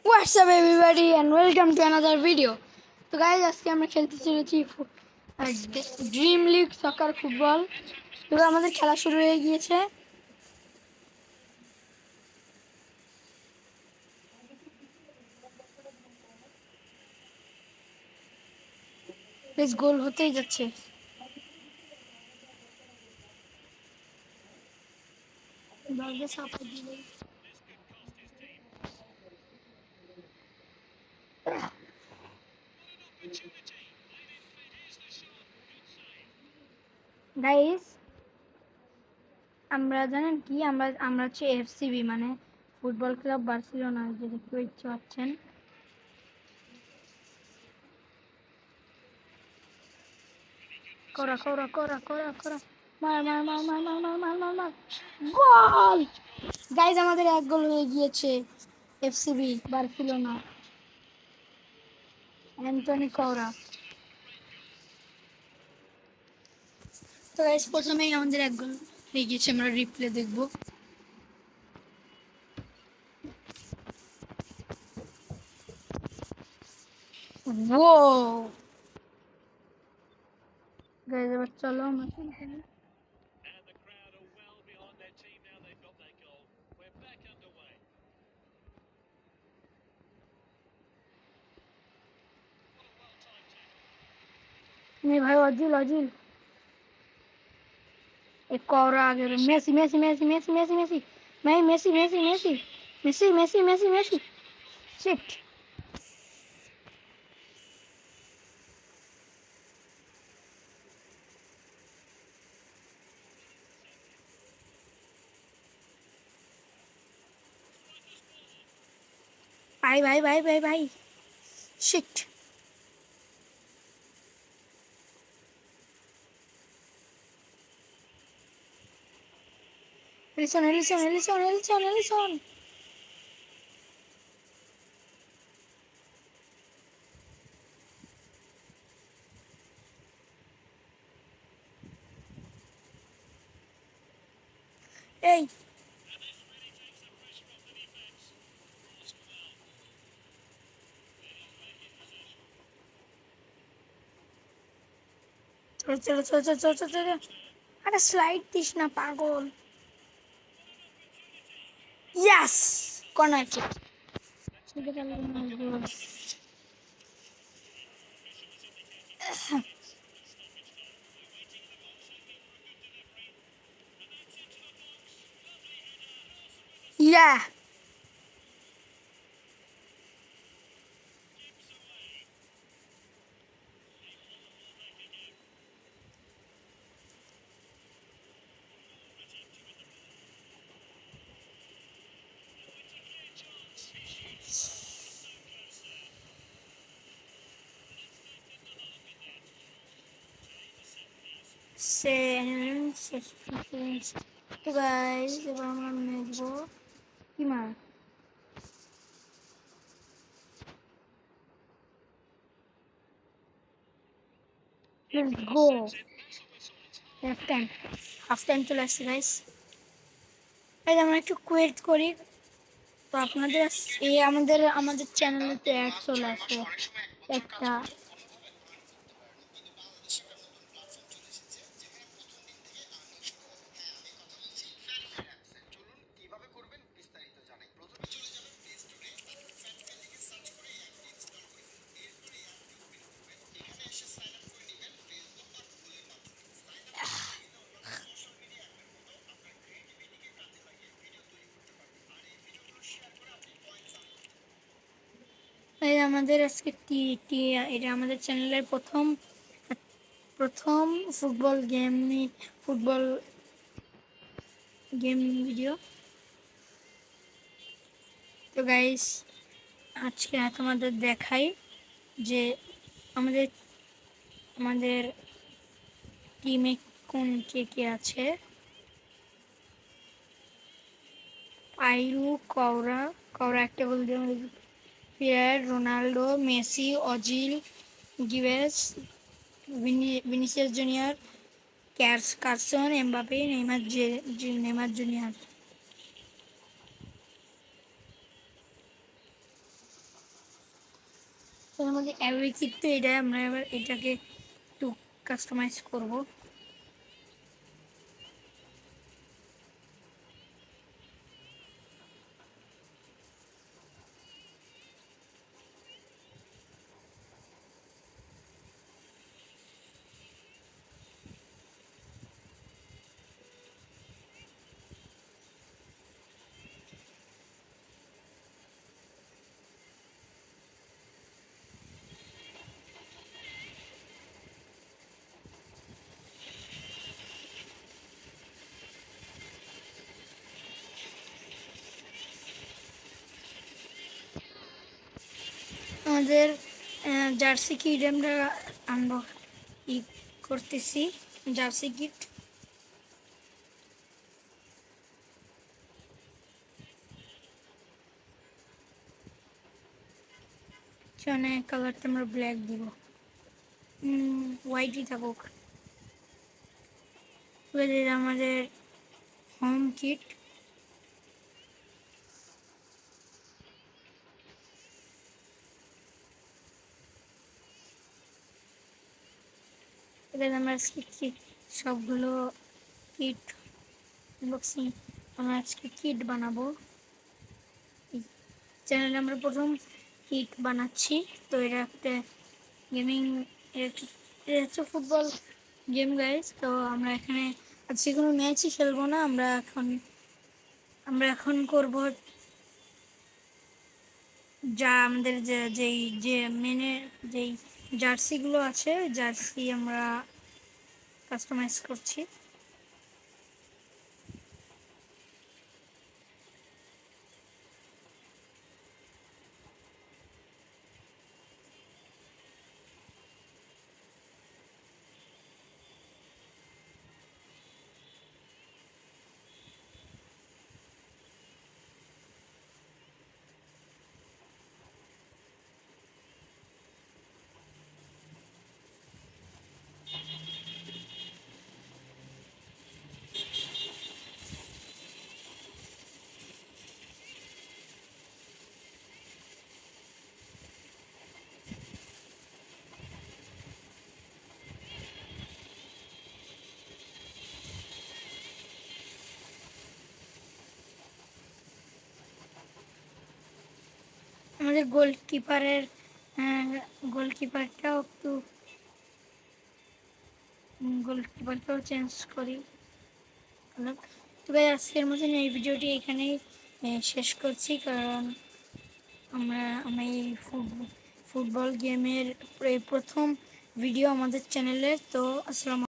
What's up everybody and welcome to another video. তো guys আজকে আমরা খেলতে চলেছি ড্রিম লিগ সকার ফুটবল। তো আমাদের খেলা শুরু হয়ে গিয়েছে। বেশ গোল হতেই যাচ্ছে। গাইজ আমরা জানেন কি আমরা হচ্ছে এফসিবি মানে ফুটবল ক্লাব বার্সেলোনা, যে দেখতে ইচ্ছে পাচ্ছেন। করা করা করা করা করা মার মার মার মার মার মার মার মার মার গোল। গাইজ আমাদের এক গোল হয়ে গিয়েছে এফসিবি বার্সেলোনা। Antony Quora. তো গাইজ প্রথমেই আমাদের এক গোল হয়ে গিয়েছে, আমরা রিপ্লে দেখবো। Whoa! Guys, এবার চলো আমরা नहीं भाई, अजील अजील एक और आ गया। Messi Messi Messi Messi Messi Messi नहीं, Messi Messi Messi Messi Messi Messi Messi shit. भाई भाई भाई भाई भाई shit. Listen, listen, listen, listen, listen. Hey. चलो चलो चलो चलो चलो चलो चलो। अरे स्लाइड दिस ना पागल। Yes, corner kick. Yeah. তো গাইস এবার আমরা দেখবো কি মার। Let's go. হাফ টাইম চলে আসছে গাইস। এই আমরা একটু কোয়েট করি, তো আপনাদের এই আমাদের চ্যানেলেতে অ্যাড চলে আসে একটা। আমাদের আজকে এটা আমাদের চ্যানেলের প্রথম ফুটবল গেম ভিডিও। তো গাইস আজকে তোমাদের দেখাই যে আমাদের টিমে কোন কে আছে। পাইরু, কওরা একটা গোল দিয়ে, পিয়ার, রোনাল্ডো, মেসি, অজিল, গিভেস, ভিনিসিয়াস জুনিয়র, কার্সন, এমবাপে, নেইমার জুনিয়র। এর মধ্যে অ্যাওয়ে কিট, তো এটা আমরা এবার এটাকে একটু কাস্টমাইজ করব। আমাদের জার্সি কিট আমরা আনবো ই করতেছি, জার্সি কিট। এখানে কালারটা আমরা ব্ল্যাক দিব, হোয়াইটই থাকুক। আমাদের হোম কিট, এবার আমরা আজকে সবগুলো কিট আনবক্সিং, আমরা আজকে কিট বানাবো। চ্যানেলে আমরা প্রথম কিট বানাচ্ছি। তো এটা একটা গেমিং, এটা হচ্ছে ফুটবল গেম গাইজ। তো আমরা এখানে আজকে কোনো ম্যাচই খেলবো না, আমরা এখন করব যা আমাদের যে মেনে যেই জার্সিগুলো আছে, জার্সি আমরা কাস্টমাইজ করছি। আমাদের গোলকিপারটাও চেঞ্জ করি। তবে আজকের মতন এই ভিডিওটি এখানেই শেষ করছি, কারণ আমি ফুটবল গেমের প্রথম ভিডিও আমাদের চ্যানেলে। তো আসসালামু